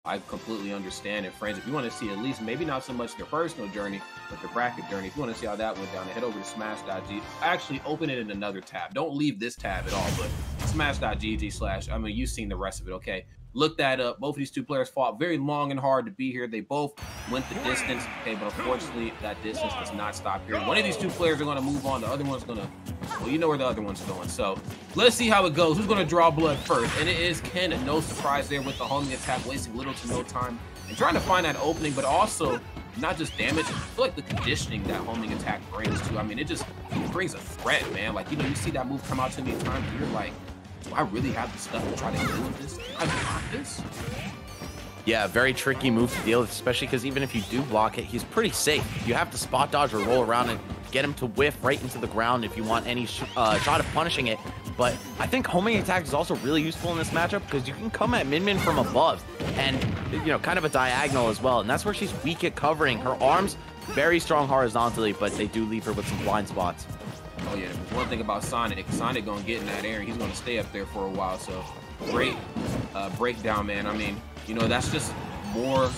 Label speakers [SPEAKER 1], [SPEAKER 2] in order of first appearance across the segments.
[SPEAKER 1] I completely understand. And friends, if you want to see at least maybe not so much their personal journey, but their bracket journey, if you want to see how that went down, head over to smash.gg. Actually, open it in another tab. Don't leave this tab at all, but smash.gg/, I mean, you've seen the rest of it, okay? Look that up. Both of these two players fought very long and hard to be here. They both went the distance, okay, but unfortunately, that distance does not stop here. One of these two players are going to move on. The other one's going to, well, you know where the other one's going. So let's see how it goes. Who's going to draw blood first? And it is Ken. No surprise there with the homing attack, wasting little to no time and trying to find that opening, but also not just damage. I feel like the conditioning that homing attack brings too. I mean, it brings a threat, man. Like, you know, you see that move come out too many times, and you're like, do I really have the stuff to try to deal with this? I block this?
[SPEAKER 2] Yeah, very tricky move to deal with, especially because even if you do block it, he's pretty safe. You have to spot dodge or roll around and get him to whiff right into the ground if you want any shot of punishing it. But I think homing attack is also really useful in this matchup because you can come at Min Min from above and, you know, kind of a diagonal as well. And that's where she's weak at covering. Her arms, very strong horizontally, but they do leave her with some blind spots.
[SPEAKER 1] Oh yeah, there's one thing about Sonic gonna get in that air and he's gonna stay up there for a while. So great breakdown, man. I mean, you know, that's just more,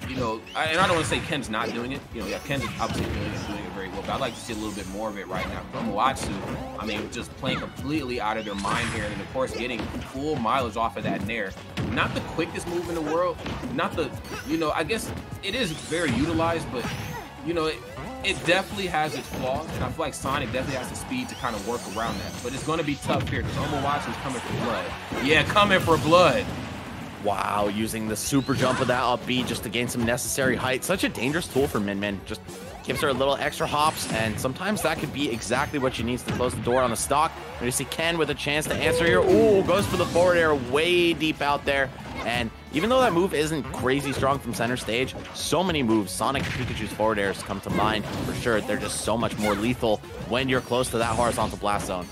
[SPEAKER 1] you know, and I don't want to say Ken's not doing it. You know, yeah, Ken's obviously doing it very well, but I'd like to see a little bit more of it right now. Tomoatsu, I mean, just playing completely out of their mind here, and of course getting full mileage off of that nair. Not the quickest move in the world, not the, you know, I guess it is very utilized, but you know, it definitely has its flaws, and I feel like Sonic definitely has the speed to kind of work around that. But it's going to be tough here because Tomoatsu's coming for blood. Yeah, coming for blood.
[SPEAKER 2] Wow, using the super jump of that up B just to gain some necessary height. Such a dangerous tool for Min Min. Just gives her a little extra hops, and sometimes that could be exactly what she needs to close the door on the stock. And you see Ken with a chance to answer here. Ooh, goes for the forward air way deep out there. And even though that move isn't crazy strong from center stage, so many moves, Sonic and Pikachu's forward airs come to mind for sure. They're just so much more lethal when you're close to that horizontal blast zone.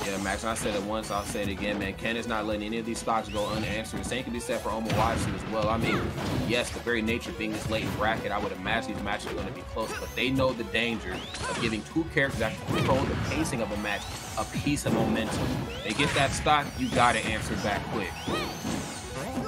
[SPEAKER 1] Yeah, Max, I said it once, I'll say it again, man. Ken is not letting any of these stocks go unanswered. The same can be said for Omowashi as well. I mean, yes, the very nature of being this late in bracket, I would imagine these matches are going to be close, but they know the danger of giving two characters that can control the pacing of a match a piece of momentum. They get that stock, you got to answer back quick.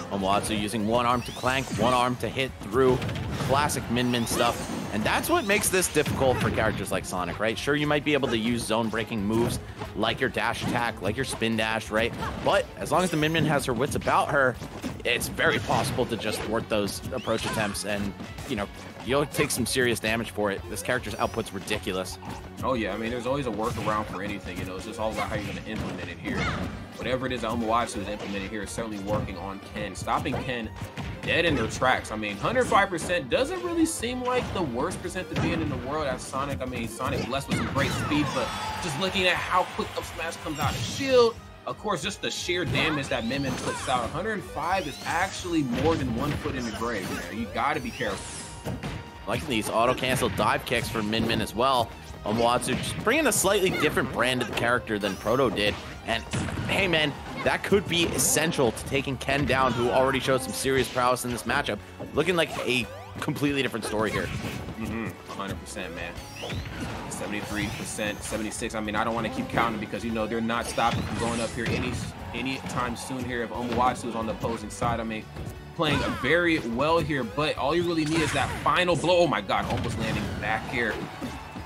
[SPEAKER 2] Omowashi using one arm to clank, one arm to hit through. Classic Min Min stuff. And that's what makes this difficult for characters like Sonic, right? Sure, you might be able to use zone-breaking moves like your dash attack, like your spin dash, right? But as long as the Min Min has her wits about her, it's very possible to just thwart those approach attempts and, you know, you'll take some serious damage for it. This character's output's ridiculous.
[SPEAKER 1] Oh yeah, I mean, there's always a workaround for anything, you know, it's just all about how you're going to implement it here. Whatever it is that Omowashi is implementing here is certainly working on Ken, stopping Ken dead in their tracks. I mean, 105% doesn't really seem like the worst percent to be in the world as Sonic. I mean, Sonic blessed with some great speed, but just looking at how quick up smash comes out of shield, of course, just the sheer damage that Min Min puts out. 105 is actually more than 1 foot in the grave, man. You got to be careful.
[SPEAKER 2] Liking these auto-cancel dive kicks from Min Min as well. Omowashi just bringing a slightly different brand of the character than Proto did. And hey, man, that could be essential to taking Ken down, who already showed some serious prowess in this matchup. Looking like a completely different story here.
[SPEAKER 1] 100%, man. 73%, 76. I mean, I don't want to keep counting because, you know, they're not stopping from going up here any time soon here. If Omowashi was on the opposing side, I mean, playing very well here, but all you really need is that final blow. Oh my God, almost landing back here.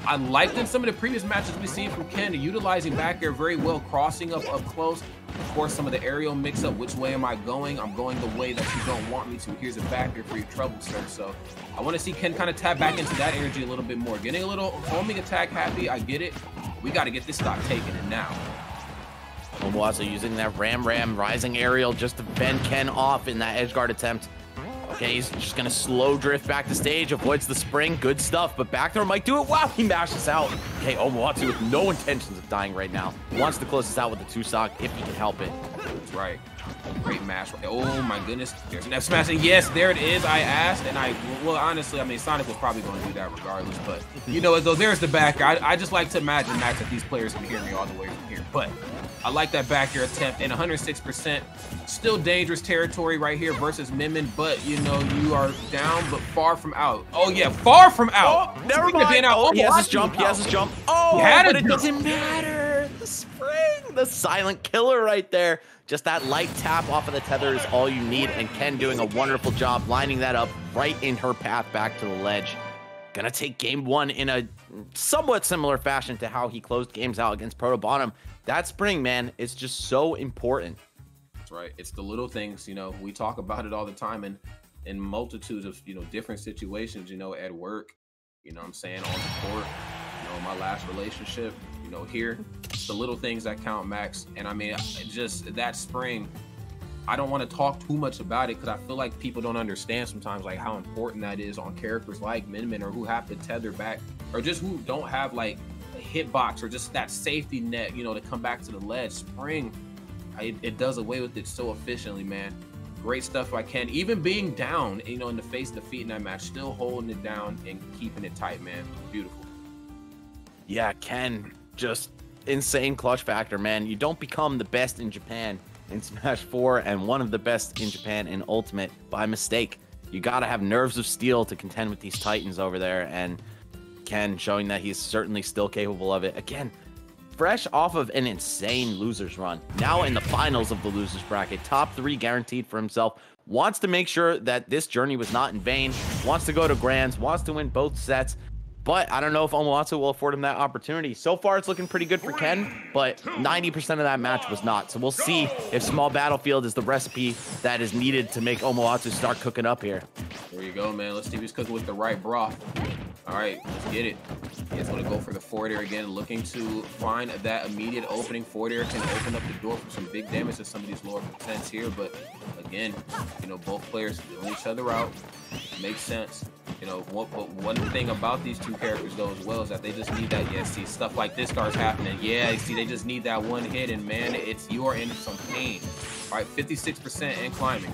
[SPEAKER 1] I liked in some of the previous matches we've seen from Ken, utilizing back air very well, crossing up close. Of course, some of the aerial mix-up. Which way am I going? I'm going the way that you don't want me to. Here's a back air for your trouble, sir. So I want to see Ken kind of tap back into that energy a little bit more. Getting a little homing attack happy, I get it. We got to get this stock taken, and now.
[SPEAKER 2] Omowashi using that Ram rising aerial just to fend Ken off in that edge guard attempt. Okay, he's just gonna slow drift back to stage, avoids the spring, good stuff, but back throw might do it. Wow, he mashes out. Okay, Omowashi with no intentions of dying right now. Wants to close this out with the 2-stock if he can help it.
[SPEAKER 1] That's right. Great mash. Oh my goodness. There's an F smash, and yes, there it is. I asked, and well, honestly, I mean, Sonic was probably going to do that regardless, but you know, though, there's the back air. I just like to imagine, Max, that these players can hear me all the way from here, but I like that back air attempt, and 106%. Still dangerous territory right here versus Min Min, but you know, you are down, but far from out. Oh yeah, far from out.
[SPEAKER 2] Oh, never mind.
[SPEAKER 1] Out.
[SPEAKER 2] Oh, he has his jump. He has his jump. Oh,
[SPEAKER 1] but
[SPEAKER 2] it doesn't matter. The spring. The silent killer right there. Just that light tap off of the tether is all you need, and Ken doing a wonderful job lining that up right in her path back to the ledge. Gonna take game one in a somewhat similar fashion to how he closed games out against Proto Bonum. That spring, man, is just so important.
[SPEAKER 1] That's right. It's the little things, you know, we talk about it all the time in multitudes of, you know, different situations, you know, at work, you know what I'm saying, on the court, you know, my last relationship, you know, here, it's the little things that count, Max. And I mean, just that spring, I don't want to talk too much about it because I feel like people don't understand sometimes like how important that is on characters like Min Min, or who have to tether back, or just who don't have like a hitbox or just that safety net, you know, to come back to the ledge. Spring, it does away with it so efficiently, man. Great stuff by Ken, even being down, you know, in the face defeat in that match, still holding it down and keeping it tight, man. Beautiful.
[SPEAKER 2] Yeah, Ken, just insane clutch factor, man. You don't become the best in Japan in Smash 4 and one of the best in Japan in Ultimate by mistake. You got to have nerves of steel to contend with these titans over there, and Ken showing that he's certainly still capable of it. Again, fresh off of an insane losers run, now in the finals of the losers bracket, top 3 guaranteed for himself, wants to make sure that this journey was not in vain, wants to go to grands, wants to win both sets. But I don't know if Omoatsu will afford him that opportunity. So far, it's looking pretty good for Ken, but 90% of that match was not. So we'll see if Small Battlefield is the recipe that is needed to make Omoatsu start cooking up here.
[SPEAKER 1] There you go, man. Let's see if he's cooking with the right broth. All right, let's get it. He's going to go for the forward air again, looking to find that immediate opening. Forward air can open up the door for some big damage to some of these lower percents here. But again, you know, both players feeling each other out. Makes sense. You know, one thing about these two characters, though, as well, is that they just need that. Yeah, see, stuff like this starts happening. Yeah, see, they just need that one hit, and man, you are in some pain. All right, 56% and climbing.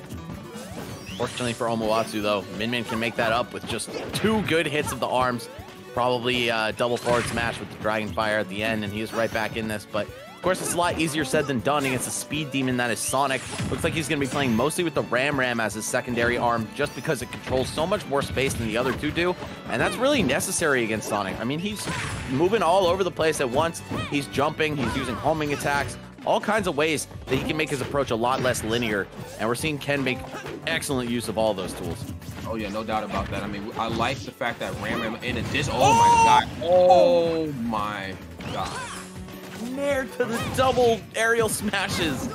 [SPEAKER 2] Fortunately for Omoatsu, though, Min Min can make that up with just 2 good hits of the arms. Probably double forward smash with the Dragon Fire at the end, and he was right back in this. But of course, it's a lot easier said than done against a speed demon that is Sonic. Looks like he's going to be playing mostly with the Ram Ram as his secondary arm, just because it controls so much more space than the other two do. And that's really necessary against Sonic. I mean, he's moving all over the place at once. He's jumping, he's using homing attacks, all kinds of ways that he can make his approach a lot less linear. And we're seeing Ken make excellent use of all those tools.
[SPEAKER 1] Oh, yeah, no doubt about that. I mean, I like the fact that Ram Ram in addition. Oh, my God. Oh, my God.
[SPEAKER 2] Nair to the double aerial smashes.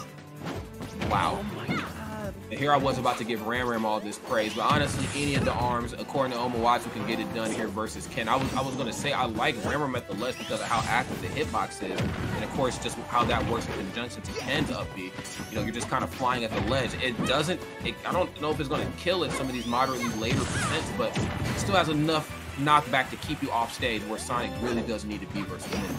[SPEAKER 1] Wow.
[SPEAKER 2] Oh my God.
[SPEAKER 1] And here I was about to give Ram Ram all this praise, but honestly, any of the arms, according to Omoatsu, can get it done here versus Ken. I was going to say I like Ram Ram at the ledge because of how active the hitbox is, and of course just how that works in conjunction to Ken's up B. You know, you're just kind of flying at the ledge. I don't know if it's going to kill at some of these moderately later percents, but it still has enough knockback to keep you off stage where Sonic really does need to be versus Min Min.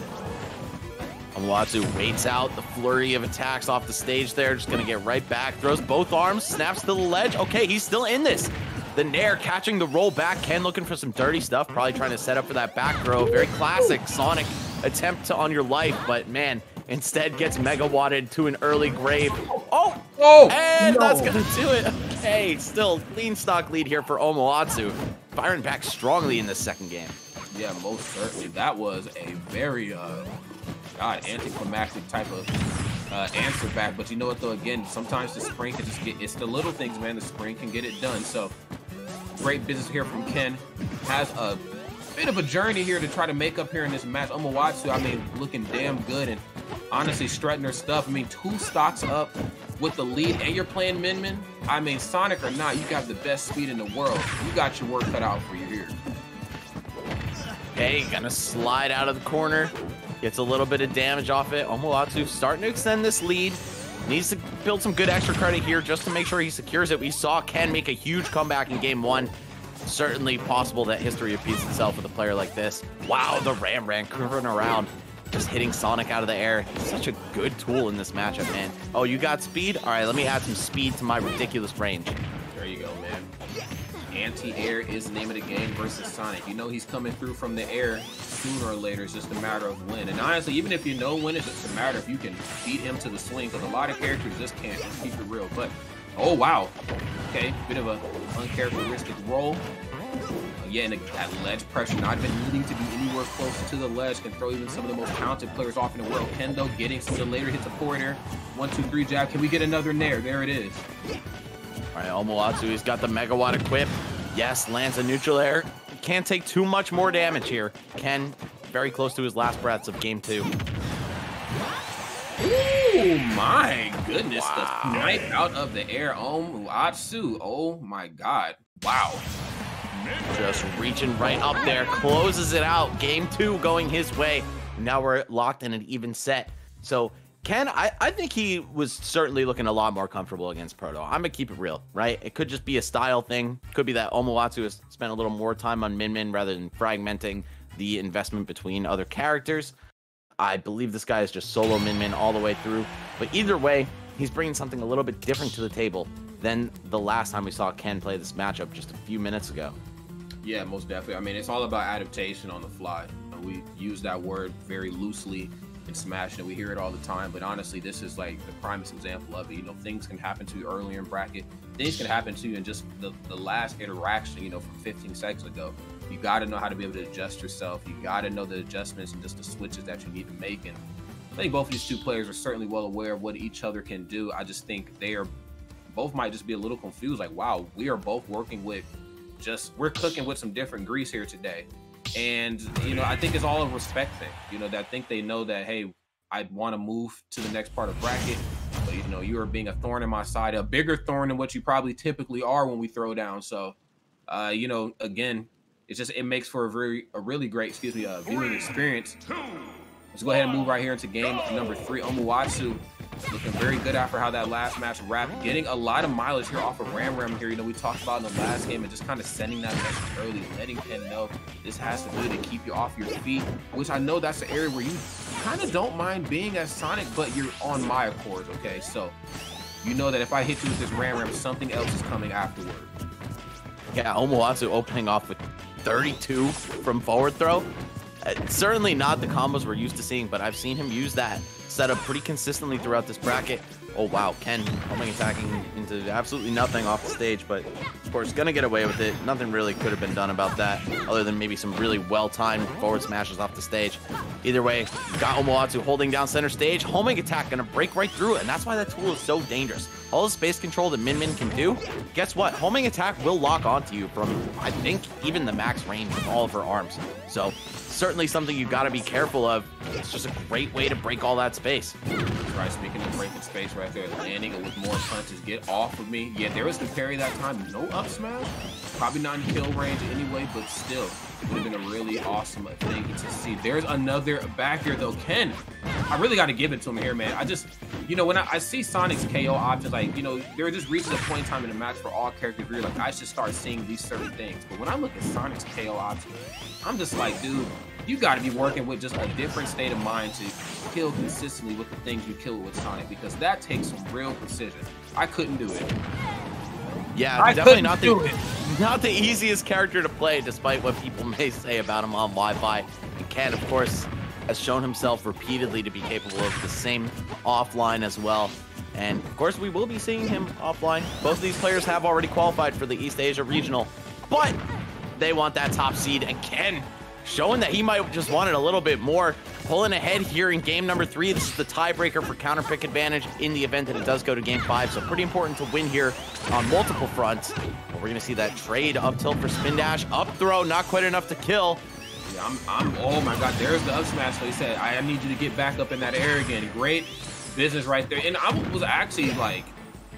[SPEAKER 2] Omoatsu waits out the flurry of attacks off the stage there. Just going to get right back. Throws both arms. Snaps to the ledge. Okay, he's still in this. The Nair catching the roll back. Ken looking for some dirty stuff. Probably trying to set up for that back throw. Very classic Sonic attempt to on your life. But, man, instead gets mega-wadded to an early grave. Oh! And that's going to do it. Okay, still clean stock lead here for Omoatsu. Firing back strongly in this second game.
[SPEAKER 1] Yeah, most certainly. That was a very... anticlimactic type of answer back. But you know what, though? Again, sometimes the spring can just it's the little things, man. The spring can get it done. So great business here from Ken. Has a bit of a journey here to try to make up here in this match. Omoatsu, I mean, looking damn good and honestly strutting her stuff. I mean, 2 stocks up with the lead, and you're playing Min Min. I mean, Sonic or not, you got the best speed in the world. You got your work cut out for you here.
[SPEAKER 2] Okay, gonna slide out of the corner. Gets a little bit of damage off it. Omoatsu starting to extend this lead. Needs to build some good extra credit here just to make sure he secures it. We saw Ken make a huge comeback in game 1. Certainly possible that history repeats itself with a player like this. Wow, the Ram Ram curving around. Just hitting Sonic out of the air. Such a good tool in this matchup, man. Oh, you got speed? All right, let me add some speed to my ridiculous range.
[SPEAKER 1] There you go, man. Anti-air is the name of the game versus Sonic. You know he's coming through from the air sooner or later. It's just a matter of when. And honestly, even if you know when, it's just a matter if you can beat him to the swing, because a lot of characters just can't. Just keep it real. But, oh, wow. Okay, bit of a uncharacteristic roll. yeah, and that ledge pressure, not even needing to be anywhere close to the ledge, can throw even some of the most talented players off in the world. Ken, though, getting some of the later hits of forwarder. 1, 2, 3 jab. Can we get another nair? There it is.
[SPEAKER 2] All right, Omoatsu, he's got the megawatt equip. Yes, lands a neutral air. Can't take too much more damage here. Ken, very close to his last breaths of game 2.
[SPEAKER 1] Oh my goodness,
[SPEAKER 2] Wow.
[SPEAKER 1] the snipe out of the air. Omoatsu, oh my god. Wow.
[SPEAKER 2] Just reaching right up there, closes it out. Game 2 going his way. Now we're locked in an even set. So Ken, I think he was certainly looking a lot more comfortable against Proto. I'm gonna keep it real, right? It could just be a style thing. Could be that Omoatsu has spent a little more time on Min Min rather than fragmenting the investment between other characters. I believe this guy is just solo Min Min all the way through. But either way, he's bringing something a little bit different to the table than the last time we saw Ken play this matchup just a few minutes ago.
[SPEAKER 1] Yeah, most definitely. I mean, it's all about adaptation on the fly. We use that word very loosely in Smash, and we hear it all the time. But honestly, this is like the primest example of it. You know, things can happen to you earlier in bracket. Things can happen to you in just the last interaction, you know, from 15 seconds ago. You got to know how to be able to adjust yourself. You got to know the adjustments and just the switches that you need to make. And I think both of these two players are certainly well aware of what each other can do. I just think they are both might just be a little confused. Like, wow, we are both working with we're cooking with some different grease here today. And, you know, I think it's all a respect thing. You know, that I think they know that, hey, I want to move to the next part of bracket. But, you know, you are being a thorn in my side, a bigger thorn than what you probably typically are when we throw down. So, you know, again, it makes for a really great, viewing experience. Let's go ahead and move right here into game number 3. Omoatsu looking very good after how that last match wrapped. Getting a lot of mileage here off of Ram Ram here. You know, we talked about in the last game and just kind of sending that message early, letting Ken know this has to do to keep you off your feet, which I know that's the area where you kind of don't mind being as Sonic, but you're on my accord, okay? So you know that if I hit you with this Ram Ram, something else is coming afterward.
[SPEAKER 2] Yeah, Omoatsu opening off with 32 from forward throw. Certainly not the combos we're used to seeing, but I've seen him use that setup pretty consistently throughout this bracket. Oh wow, Ken homing attacking into absolutely nothing off the stage, but of course gonna get away with it. Nothing really could have been done about that other than maybe some really well-timed forward smashes off the stage. Either way, got Omoatsu holding down center stage. Homing attack gonna break right through it, and that's why that tool is so dangerous. All the space control that Min Min can do, guess what? Homing attack will lock onto you from, I think, even the max range of all of her arms. So certainly something you got to be careful of. It's just a great way to break all that space.
[SPEAKER 1] Right, speaking of breaking space right there, landing it with more punches. Get off of me. Yeah, there was the parry that time. No up smash. Probably not in kill range anyway, but still, it would have been a really awesome thing to see. There's another back here, though. Ken, I really got to give it to him here, man. I just, you know, when I see Sonic's KO options, like, you know, there just reaches a point in time in the match for all characters where you're like, I should start seeing these certain things. But when I look at Sonic's KO options, I'm just like, dude, you got to be working with just a different state of mind to kill consistently with the things you kill with Sonic, because that takes some real precision. I couldn't do it.
[SPEAKER 2] Yeah, definitely not the easiest character to play, despite what people may say about him on Wi-Fi. And Ken, of course, has shown himself repeatedly to be capable of the same offline as well. And of course, we will be seeing him offline. Both of these players have already qualified for the East Asia Regional, but they want that top seed. And Ken showing that he might just want it a little bit more, pulling ahead here in game number 3. This is the tiebreaker for counter pick advantage in the event that it does go to game 5. So pretty important to win here on multiple fronts. But we're gonna see that trade up tilt for spin dash, up throw, not quite enough to kill.
[SPEAKER 1] Yeah, oh my God, there's the up smash. So he said, I need you to get back up in that air again. Great business right there. And I was actually like,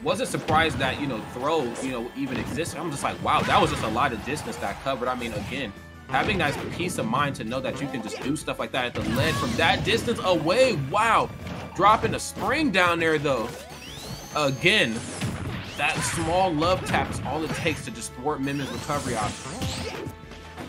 [SPEAKER 1] wasn't surprised that, you know, throw, you know, even existed. I'm just like, wow, that was just a lot of distance that covered. I mean, again, having that peace of mind to know that you can just do stuff like that at the ledge from that distance away. Wow. Dropping a spring down there, though. Again, that small love tap is all it takes to just thwart Min Min's recovery option.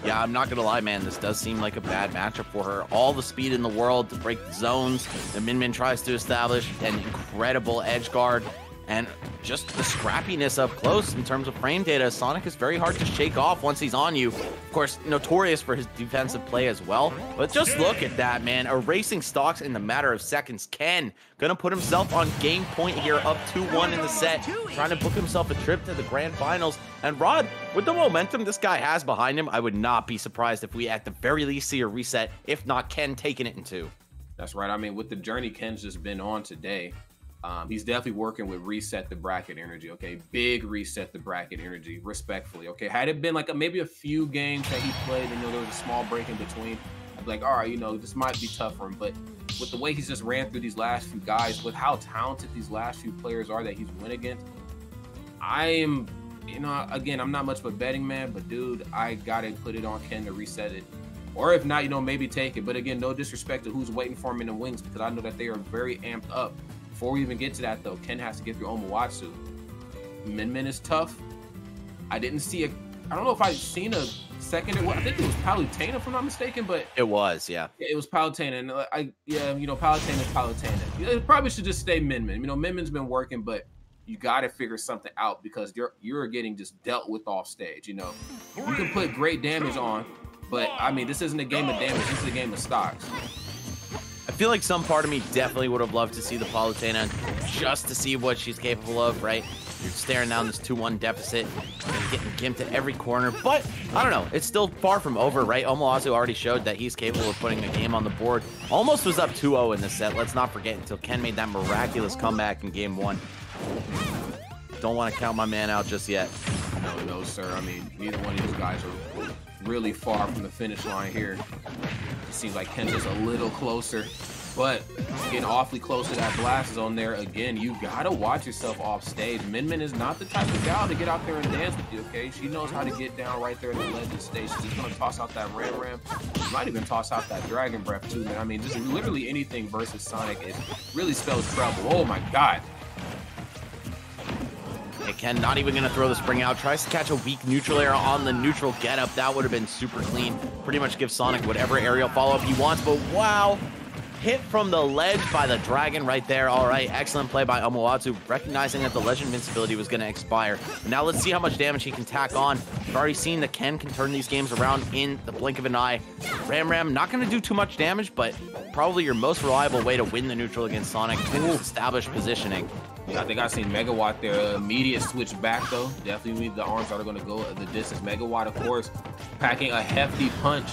[SPEAKER 2] Yeah, I'm not gonna lie, man. This does seem like a bad matchup for her. All the speed in the world to break the zones that Min Min tries to establish, an incredible edge guard, and just the scrappiness up close in terms of frame data. Sonic is very hard to shake off once he's on you. Of course, notorious for his defensive play as well. But just look at that, man. Erasing stocks in the matter of seconds. Ken gonna put himself on game point here, up 2-1 in the set, trying to book himself a trip to the grand finals. And Rod, with the momentum this guy has behind him, I would not be surprised if we at the very least see a reset, if not Ken taking it in 2.
[SPEAKER 1] That's right. I mean, with the journey Ken's just been on today, he's definitely working with reset the bracket energy. Okay, big reset the bracket energy, respectfully. Okay, had it been like maybe a few games that he played and there was a small break in between, I'd be like, all right, this might be tough for him. But with the way he's just ran through these last few guys, with how talented these last few players are that he's went against, I am, again, I'm not much of a betting man, but dude, I gotta put it on Ken to reset it. Or if not, maybe take it. But again, no disrespect to who's waiting for him in the wings, because I know that they are very amped up. Before we even get to that, though, Ken has to get through Omoatsu. Min Min is tough. I didn't see I don't know if I've seen a second. I think it was Palutena, if I'm not mistaken, but
[SPEAKER 2] it was, yeah.
[SPEAKER 1] It was Palutena, and Palutena is Palutena. It probably should just stay Min Min. Min Min's been working, but you got to figure something out because you're getting just dealt with off stage. You can put great damage on. But, I mean, this isn't a game of damage. This is a game of stocks.
[SPEAKER 2] I feel like some part of me definitely would have loved to see the Palutena just to see what she's capable of, right? You're staring down this 2-1 deficit and getting gimped at every corner. But, I don't know. It's still far from over, right? Omoatsu already showed that he's capable of putting a game on the board. Almost was up 2-0 in this set. Let's not forget until Ken made that miraculous comeback in game 1. Don't want to count my man out just yet.
[SPEAKER 1] No, sir. I mean, neither one of these guys are really far from the finish line here. It seems like Ken's just a little closer, but getting awfully close to that blast zone there. Again, you gotta watch yourself off stage. Min Min is not the type of gal to get out there and dance with you, okay? She knows how to get down right there in the ledge of the stage. She's just gonna toss out that Ram. She might even toss out that Dragon Breath too, man. I mean, just literally anything versus Sonic, it really spells trouble. Oh my God.
[SPEAKER 2] Ken not even going to throw the spring out. Tries to catch a weak neutral air on the neutral getup. That would have been super clean. Pretty much give Sonic whatever aerial follow-up he wants. But wow, hit from the ledge by the dragon right there. All right, excellent play by Omoatsu, recognizing that the ledge invincibility was going to expire. But now let's see how much damage he can tack on. We've already seen that Ken can turn these games around in the blink of an eye. Ram not going to do too much damage, but probably your most reliable way to win the neutral against Sonic and just establish positioning.
[SPEAKER 1] Yeah, I think I've seen Megawatt there. Immediate switch back, though. Definitely the arms are going to go the distance. Megawatt, of course, packing a hefty punch.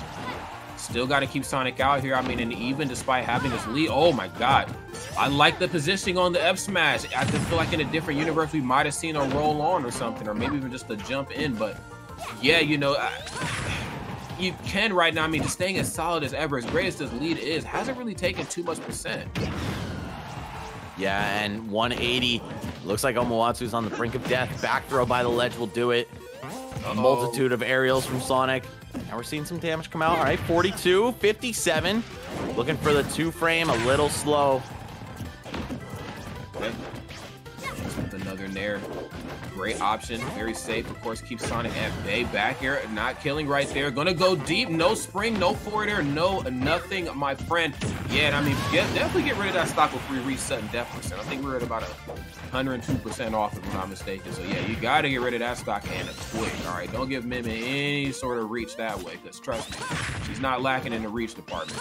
[SPEAKER 1] Still got to keep Sonic out here. I mean, and even despite having this lead, oh my God. I like the positioning on the F smash. I just feel like in a different universe, we might have seen a roll on or something, or maybe even just a jump in. But yeah, you can right now, I mean, just staying as solid as ever, as great as this lead is, hasn't really taken too much percent.
[SPEAKER 2] Yeah, and 180. Looks like Omoatsu's on the brink of death. Back throw by the ledge will do it. A multitude of aerials from Sonic. Now we're seeing some damage come out. All right, 42, 57. Looking for the 2-frame, a little slow.
[SPEAKER 1] Okay. Another Nair. Great option, very safe. Of course, keeps Sonic at bay. Back air, not killing right there. Gonna go deep. No spring, no forward air, no nothing, my friend. Yeah, and I mean, definitely get rid of that stock with free reset and death percent. I think we're at about 102% off, if I'm not mistaken. So yeah, you gotta get rid of that stock and it's quick. All right, don't give Min Min any sort of reach that way, because trust me, she's not lacking in the reach department.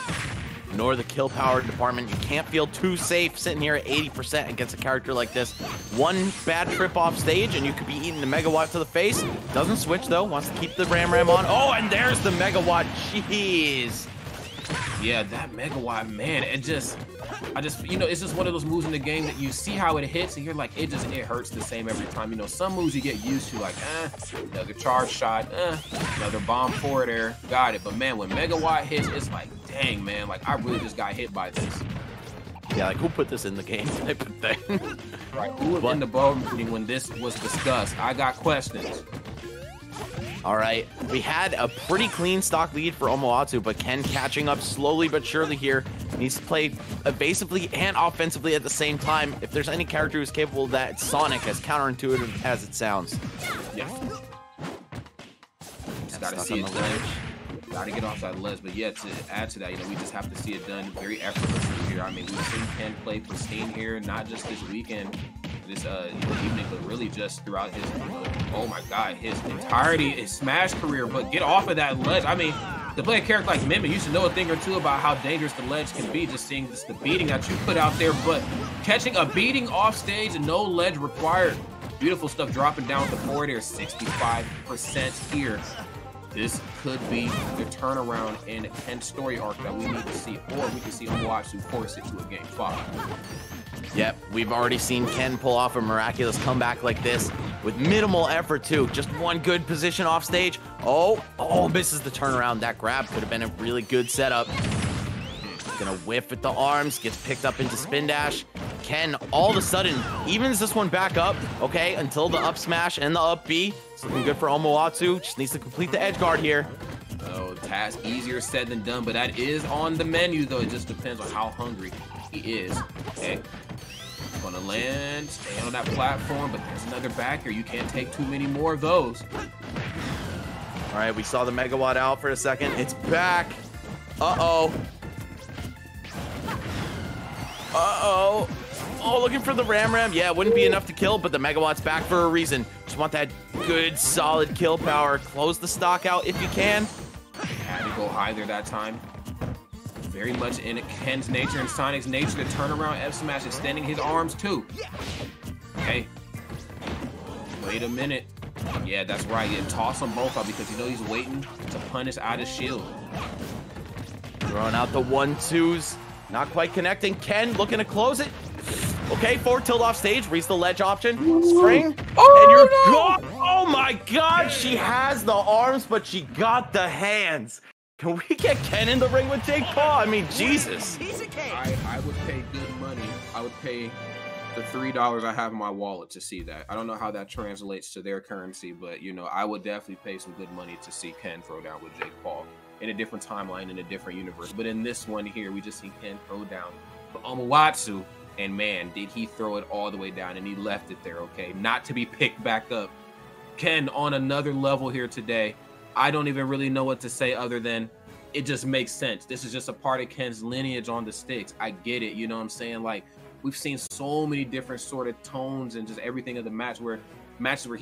[SPEAKER 2] Nor the kill power department. You can't feel too safe sitting here at 80% against a character like this. One bad trip off stage and you could be eating the Megawatt to the face. Doesn't switch though, wants to keep the Ram on. Oh, and there's the Megawatt. Jeez.
[SPEAKER 1] Yeah, that Megawatt, man, it's just one of those moves in the game that you see how it hits and you're like, it hurts the same every time. Some moves you get used to, like, another charge shot, another bomb forward air, got it. But man, when Megawatt hits, it's like, dang, man, like I really just got hit by this.
[SPEAKER 2] Yeah, like who put this in the game type of thing.
[SPEAKER 1] Right, who was in the board meeting when this was discussed? I got questions.
[SPEAKER 2] All right, we had a pretty clean stock lead for Omoatsu, but Ken catching up slowly but surely here. Needs to play evasively and offensively at the same time. If there's any character who's capable of that, it's Sonic, as counterintuitive as it sounds.
[SPEAKER 1] Yeah. Just gotta see it done. Gotta get off that ledge, but yeah, to add to that, we just have to see it done very effortlessly here. I mean, we've seen Ken play pristine here, not just this weekend. this evening, but really just throughout his oh my god, his entirety, his Smash career. But get off of that ledge. I mean, to play a character like Min Min, you should know a thing or two about how dangerous the ledge can be, just seeing this, the beating that you put out there. But catching a beating off stage and no ledge required. Beautiful stuff dropping down the forward air, 65% here. This could be the turnaround in Ken's story arc that we need to see, or we can see Omoatsu force it to a game 5.
[SPEAKER 2] Yep, we've already seen Ken pull off a miraculous comeback like this with minimal effort too. Just one good position off stage. Oh, misses the turnaround. That grab could have been a really good setup. Gonna whiff with the arms, gets picked up into spin dash. Ken all of a sudden evens this one back up, okay, until the up smash and the up B. It's looking good for Omoatsu. Just needs to complete the edge guard here.
[SPEAKER 1] Oh, task easier said than done, but that is on the menu though. It just depends on how hungry he is. Okay. Gonna land, stay on that platform, but there's another back here. You can't take too many more of those.
[SPEAKER 2] All right, we saw the Megawatt out for a second. It's back. Uh-oh. Oh, looking for the Ram. Yeah, it wouldn't be enough to kill, but the Megawatt's back for a reason. Just want that good, solid kill power. Close the stock out if you can.
[SPEAKER 1] Had to go high there that time. Very much in Ken's nature and Sonic's nature to turn around F Smash, extending his arms too. Okay. Wait a minute. Yeah, that's right. Yeah, toss them both out because you know he's waiting to punish out his shield.
[SPEAKER 2] Throwing out the 1-2s. Not quite connecting. Ken looking to close it. Okay, forward tilt off stage. Reach the ledge option. Spring.
[SPEAKER 1] Oh,
[SPEAKER 2] and you're
[SPEAKER 1] no.
[SPEAKER 2] gone. Oh my god. She has the arms, but she got the hands. Can we get Ken in the ring with Jake Paul? I mean, Jesus.
[SPEAKER 1] I would pay good money. I would pay the $3 I have in my wallet to see that. I don't know how that translates to their currency, but you know, I would definitely pay some good money to see Ken throw down with Jake Paul in a different timeline, in a different universe. But in this one here, we just see Ken throw down but Omoatsu, and man, did he throw it all the way down, and he left it there, okay? Not to be picked back up. Ken on another level here today. I don't even really know what to say other than it just makes sense. This is just a part of Ken's lineage on the sticks. I get it, you know what I'm saying? Like, we've seen so many different sort of tones and just everything of the match where matches where